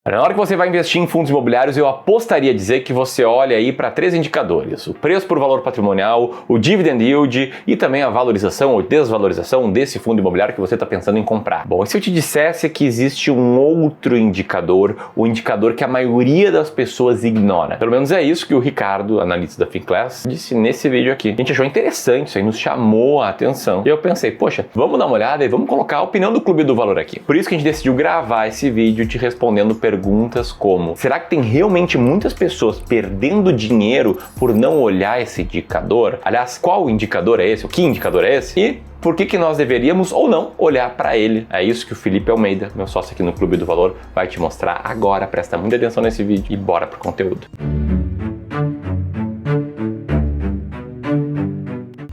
Na hora que você vai investir em fundos imobiliários, eu apostaria a dizer que você olha aí para 3 indicadores: o preço por valor patrimonial, o dividend yield e também a valorização ou desvalorização desse fundo imobiliário que você está pensando em comprar. Bom, e se eu te dissesse que existe um outro indicador, o indicador que a maioria das pessoas ignora? Pelo menos é isso que o Ricardo, analista da Finclass, disse nesse vídeo aqui. A gente achou interessante, isso aí nos chamou a atenção. E eu pensei, poxa, vamos dar uma olhada e vamos colocar a opinião do Clube do Valor aqui. Por isso que a gente decidiu gravar esse vídeo te respondendo perguntas como: será que tem realmente muitas pessoas perdendo dinheiro por não olhar esse indicador? Aliás, qual indicador é esse? O que indicador é esse? E por que nós deveríamos ou não olhar para ele? É isso que o Felipe Almeida, meu sócio aqui no Clube do Valor, vai te mostrar agora. Presta muita atenção nesse vídeo e bora pro conteúdo.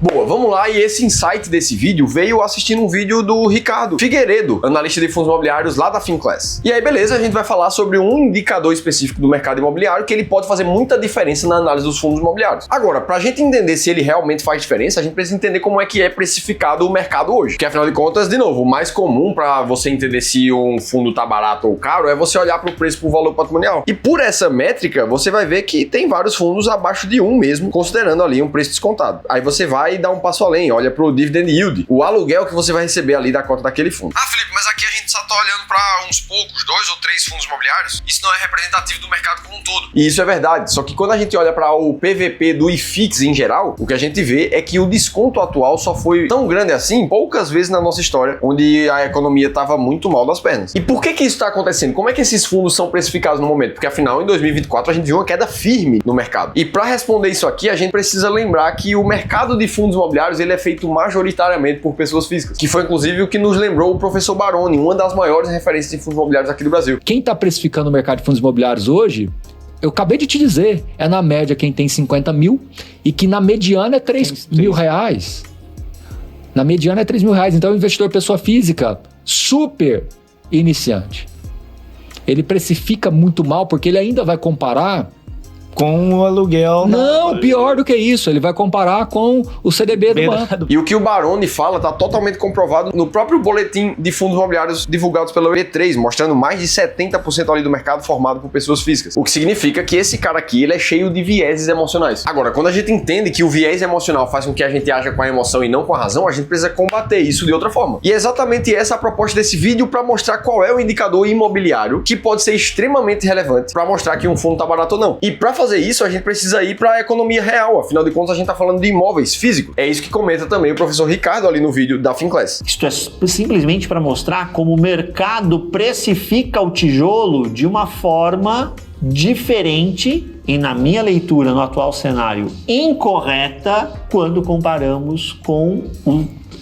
Boa, vamos lá, e esse insight desse vídeo veio assistindo um vídeo do Ricardo Figueiredo, analista de fundos imobiliários lá da Finclass. E aí, beleza, a gente vai falar sobre um indicador específico do mercado imobiliário que ele pode fazer muita diferença na análise dos fundos imobiliários. Agora, pra gente entender se ele realmente faz diferença, a gente precisa entender como é que é precificado o mercado hoje. Porque afinal de contas, de novo, o mais comum pra você entender se um fundo tá barato ou caro é você olhar pro preço por valor patrimonial. E por essa métrica, você vai ver que tem vários fundos abaixo de 1 mesmo, considerando ali um preço descontado. Aí você vai dar um passo além, olha pro dividend yield, o aluguel que você vai receber ali da cota daquele fundo. Ah, Felipe, mas aqui a gente só tá olhando para uns poucos, 2 ou 3 fundos imobiliários. Isso não é representativo do mercado como um todo. E isso é verdade, só que quando a gente olha para o PVP do IFIX em geral, o que a gente vê é que o desconto atual só foi tão grande assim poucas vezes na nossa história, onde a economia estava muito mal das pernas. E por que isso está acontecendo? Como é que esses fundos são precificados no momento? Porque afinal, em 2024, a gente viu uma queda firme no mercado. E para responder isso aqui, a gente precisa lembrar que o mercado de fundos imobiliários ele é feito majoritariamente por pessoas físicas, que foi inclusive o que nos lembrou o professor Baroni, uma das maiores referências de fundos imobiliários aqui do Brasil. Quem está precificando o mercado de fundos imobiliários hoje, eu acabei de te dizer, é na média quem tem 50 mil e que na mediana é 3 mil reais. Na mediana é 3 mil reais. Então, o investidor pessoa física, super iniciante, ele precifica muito mal porque ele ainda vai comparar com o aluguel. Não, pior do que isso, ele vai comparar com o CDB do banco. E o que o Baroni fala está totalmente comprovado no próprio boletim de fundos imobiliários divulgados pela B3, mostrando mais de 70% ali do mercado formado por pessoas físicas. O que significa que esse cara aqui, ele é cheio de vieses emocionais. Agora, quando a gente entende que o viés emocional faz com que a gente aja com a emoção e não com a razão, a gente precisa combater isso de outra forma. E é exatamente essa a proposta desse vídeo, para mostrar qual é o indicador imobiliário que pode ser extremamente relevante para mostrar que um fundo está barato ou não. E para fazer isso, a gente precisa ir para a economia real. Afinal de contas, a gente está falando de imóveis físicos. É isso que comenta também o professor Ricardo ali no vídeo da Finclass. Isto é simplesmente para mostrar como o mercado precifica o tijolo de uma forma diferente e, na minha leitura, no atual cenário, incorreta quando comparamos com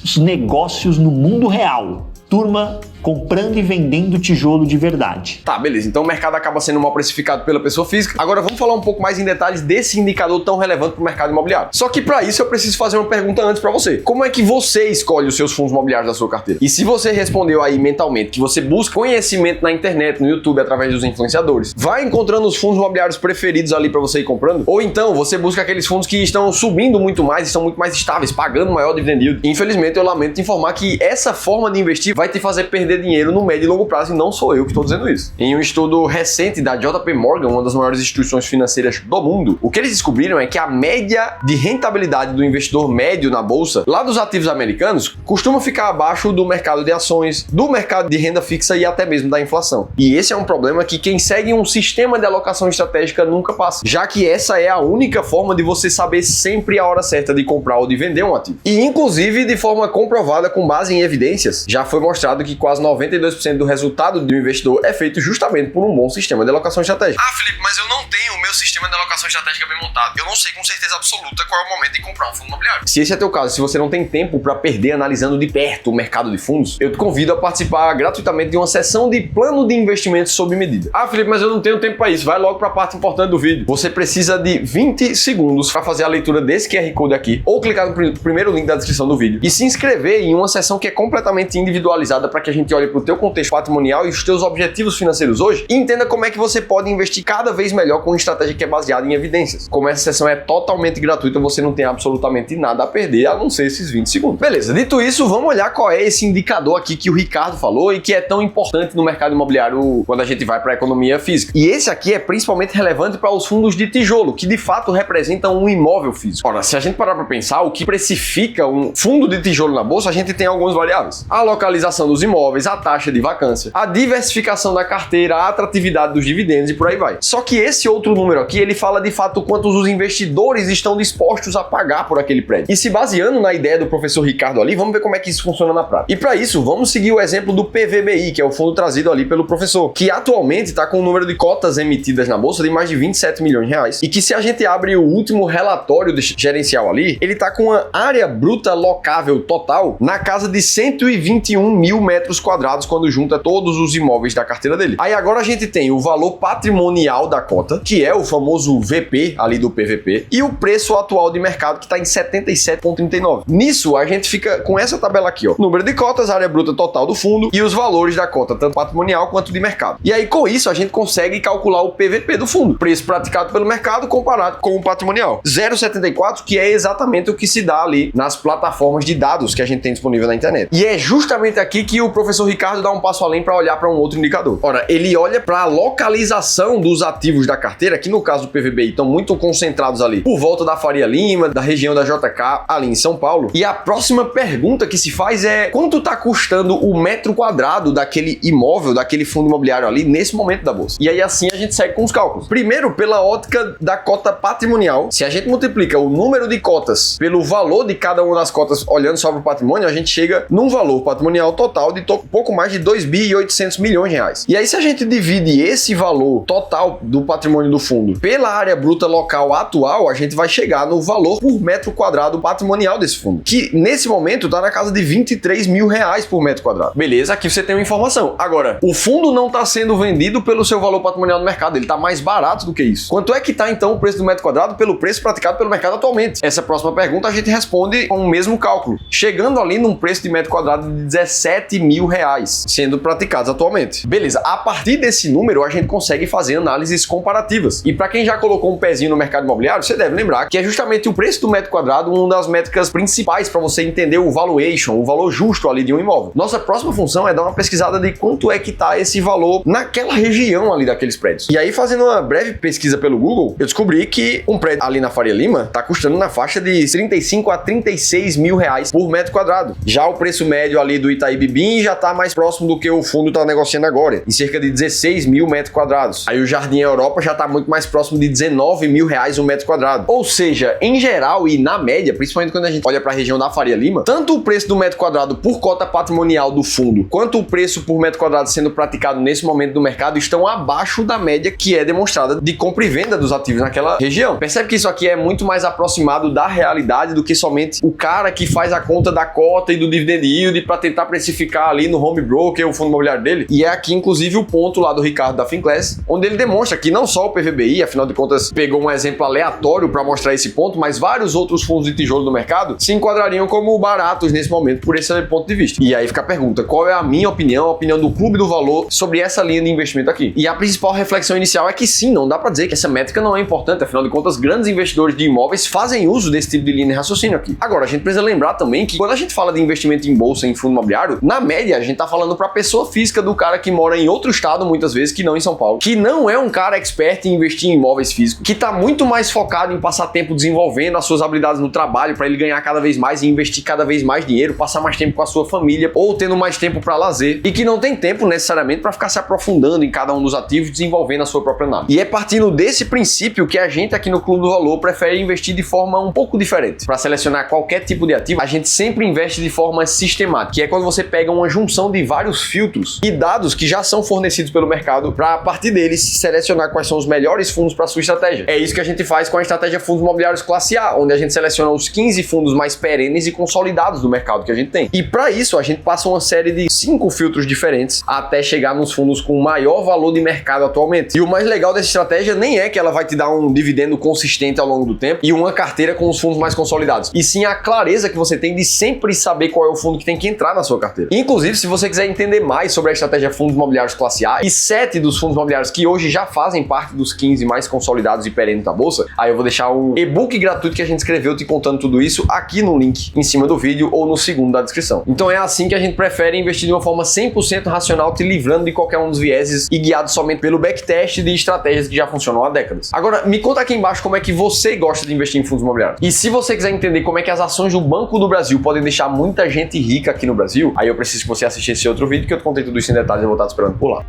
os negócios no mundo real. Turma comprando e vendendo tijolo de verdade. Tá, beleza. Então o mercado acaba sendo mal precificado pela pessoa física. Agora vamos falar um pouco mais em detalhes desse indicador tão relevante para o mercado imobiliário. Só que para isso eu preciso fazer uma pergunta antes para você. Como é que você escolhe os seus fundos imobiliários da sua carteira? E se você respondeu aí mentalmente que você busca conhecimento na internet, no YouTube, através dos influenciadores, vai encontrando os fundos imobiliários preferidos ali para você ir comprando? Ou então você busca aqueles fundos que estão subindo muito mais e são muito mais estáveis, pagando maior dividend yield? Infelizmente eu lamento te informar que essa forma de investir vai te fazer perder dinheiro no médio e longo prazo, e não sou eu que estou dizendo isso. Em um estudo recente da JP Morgan, uma das maiores instituições financeiras do mundo, o que eles descobriram é que a média de rentabilidade do investidor médio na bolsa, lá dos ativos americanos, costuma ficar abaixo do mercado de ações, do mercado de renda fixa e até mesmo da inflação. E esse é um problema que quem segue um sistema de alocação estratégica nunca passa, já que essa é a única forma de você saber sempre a hora certa de comprar ou de vender um ativo. E inclusive de forma comprovada com base em evidências, já foi mostrado que quase 92% do resultado do investidor é feito justamente por um bom sistema de alocação estratégica. Ah, Felipe, mas eu não tenho o meu sistema de alocação estratégica bem montado. Eu não sei com certeza absoluta qual é o momento de comprar um fundo imobiliário. Se esse é teu caso, se você não tem tempo para perder analisando de perto o mercado de fundos, eu te convido a participar gratuitamente de uma sessão de plano de investimento sob medida. Ah, Felipe, mas eu não tenho tempo para isso. Vai logo para a parte importante do vídeo. Você precisa de 20 segundos para fazer a leitura desse QR Code aqui, ou clicar no primeiro link da descrição do vídeo e se inscrever em uma sessão que é completamente individualizada para que a gente realmente olhe para o teu contexto patrimonial e os teus objetivos financeiros hoje e entenda como é que você pode investir cada vez melhor com uma estratégia que é baseada em evidências. Como essa sessão é totalmente gratuita, você não tem absolutamente nada a perder, a não ser esses 20 segundos. Beleza, dito isso, vamos olhar qual é esse indicador aqui que o Ricardo falou e que é tão importante no mercado imobiliário quando a gente vai para a economia física. E esse aqui é principalmente relevante para os fundos de tijolo, que de fato representam um imóvel físico. Ora, se a gente parar para pensar, o que precifica um fundo de tijolo na bolsa, a gente tem algumas variáveis. A localização dos imóveis, a taxa de vacância, a diversificação da carteira, a atratividade dos dividendos e por aí vai. Só que esse outro número aqui, ele fala de fato quantos os investidores estão dispostos a pagar por aquele prédio. E se baseando na ideia do professor Ricardo ali, vamos ver como é que isso funciona na prática. E para isso, vamos seguir o exemplo do PVBI, que é o fundo trazido ali pelo professor, que atualmente está com um número de cotas emitidas na bolsa de mais de 27 milhões de reais. E que se a gente abre o último relatório gerencial ali, ele está com uma área bruta locável total na casa de 121 mil metros quadrados quando junta todos os imóveis da carteira dele. Aí agora a gente tem o valor patrimonial da cota, que é o famoso VP ali do PVP, e o preço atual de mercado, que está em 77,39. Nisso, a gente fica com essa tabela aqui, ó. Número de cotas, área bruta total do fundo e os valores da cota, tanto patrimonial quanto de mercado. E aí, com isso, a gente consegue calcular o PVP do fundo, preço praticado pelo mercado comparado com o patrimonial. 0,74, que é exatamente o que se dá ali nas plataformas de dados que a gente tem disponível na internet. E é justamente aqui que o professor Ricardo dá um passo além para olhar para um outro indicador. Ora, ele olha para a localização dos ativos da carteira, que no caso do PVBI estão muito concentrados ali por volta da Faria Lima, da região da JK, ali em São Paulo. E a próxima pergunta que se faz é quanto está custando o metro quadrado daquele imóvel, daquele fundo imobiliário ali nesse momento da bolsa. E aí assim a gente segue com os cálculos. Primeiro, pela ótica da cota patrimonial, se a gente multiplica o número de cotas pelo valor de cada uma das cotas olhando só para o patrimônio, a gente chega num valor patrimonial total de pouco mais de 2.800 milhões de reais. E aí se a gente divide esse valor total do patrimônio do fundo pela área bruta local atual, a gente vai chegar no valor por metro quadrado patrimonial desse fundo, que nesse momento está na casa de 23 mil reais por metro quadrado. Beleza, aqui você tem uma informação. Agora, o fundo não está sendo vendido pelo seu valor patrimonial no mercado, ele está mais barato do que isso. Quanto é que está então o preço do metro quadrado pelo preço praticado pelo mercado atualmente? Essa próxima pergunta a gente responde com o mesmo cálculo, chegando ali num preço de metro quadrado de 17 mil reais, sendo praticados atualmente. Beleza, a partir desse número a gente consegue fazer análises comparativas. E para quem já colocou um pezinho no mercado imobiliário, você deve lembrar que é justamente o preço do metro quadrado uma das métricas principais para você entender o valuation, o valor justo ali de um imóvel. Nossa próxima função é dar uma pesquisada de quanto é que está esse valor naquela região ali daqueles prédios. E aí, fazendo uma breve pesquisa pelo Google, eu descobri que um prédio ali na Faria Lima está custando na faixa de 35 a 36 mil reais por metro quadrado. Já o preço médio ali do Itaí Bibi já está mais próximo do que o fundo está negociando agora, em cerca de 16 mil metros quadrados. Aí o Jardim Europa já está muito mais próximo de 19 mil reais um metro quadrado. Ou seja, em geral e na média, principalmente quando a gente olha para a região da Faria Lima, tanto o preço do metro quadrado por cota patrimonial do fundo, quanto o preço por metro quadrado sendo praticado nesse momento do mercado estão abaixo da média que é demonstrada de compra e venda dos ativos naquela região. Percebe que isso aqui é muito mais aproximado da realidade do que somente o cara que faz a conta da cota e do dividend yield para tentar precificar ali no home broker o fundo imobiliário dele. E é aqui, inclusive, o ponto lá do Ricardo da Finclass, onde ele demonstra que não só o PVBI, afinal de contas, pegou um exemplo aleatório para mostrar esse ponto, mas vários outros fundos de tijolo do mercado se enquadrariam como baratos nesse momento por esse ponto de vista. E aí fica a pergunta, qual é a minha opinião, a opinião do Clube do Valor sobre essa linha de investimento aqui? E a principal reflexão inicial é que sim, não dá para dizer que essa métrica não é importante, afinal de contas, grandes investidores de imóveis fazem uso desse tipo de linha de raciocínio aqui. Agora, a gente precisa lembrar também que quando a gente fala de investimento em bolsa, em fundo imobiliário, na média, a gente tá falando para pessoa física do cara que mora em outro estado, muitas vezes, que não em São Paulo, que não é um cara expert em investir em imóveis físicos, que tá muito mais focado em passar tempo desenvolvendo as suas habilidades no trabalho para ele ganhar cada vez mais e investir cada vez mais dinheiro, passar mais tempo com a sua família ou tendo mais tempo para lazer e que não tem tempo necessariamente para ficar se aprofundando em cada um dos ativos, desenvolvendo a sua própria análise. E é partindo desse princípio que a gente aqui no Clube do Valor prefere investir de forma um pouco diferente. Para selecionar qualquer tipo de ativo, a gente sempre investe de forma sistemática, que é quando você pega uma junção de vários filtros e dados que já são fornecidos pelo mercado para a partir deles selecionar quais são os melhores fundos para sua estratégia. É isso que a gente faz com a estratégia Fundos Imobiliários Classe A, onde a gente seleciona os 15 fundos mais perenes e consolidados do mercado que a gente tem. E para isso a gente passa uma série de 5 filtros diferentes até chegar nos fundos com maior valor de mercado atualmente. E o mais legal dessa estratégia nem é que ela vai te dar um dividendo consistente ao longo do tempo e uma carteira com os fundos mais consolidados, e sim a clareza que você tem de sempre saber qual é o fundo que tem que entrar na sua carteira. Inclusive, Inclusive, se você quiser entender mais sobre a estratégia fundos imobiliários classe A e 7 dos fundos imobiliários que hoje já fazem parte dos 15 mais consolidados e perenes da bolsa, aí eu vou deixar um e-book gratuito que a gente escreveu te contando tudo isso aqui no link em cima do vídeo ou no segundo da descrição. Então é assim que a gente prefere investir de uma forma 100% racional, te livrando de qualquer um dos vieses e guiado somente pelo backtest de estratégias que já funcionam há décadas. Agora, me conta aqui embaixo como é que você gosta de investir em fundos imobiliários. E se você quiser entender como é que as ações do Banco do Brasil podem deixar muita gente rica aqui no Brasil, aí eu preciso que você assista esse outro vídeo que eu te contei tudo isso em detalhes e eu vou estar te esperando por lá.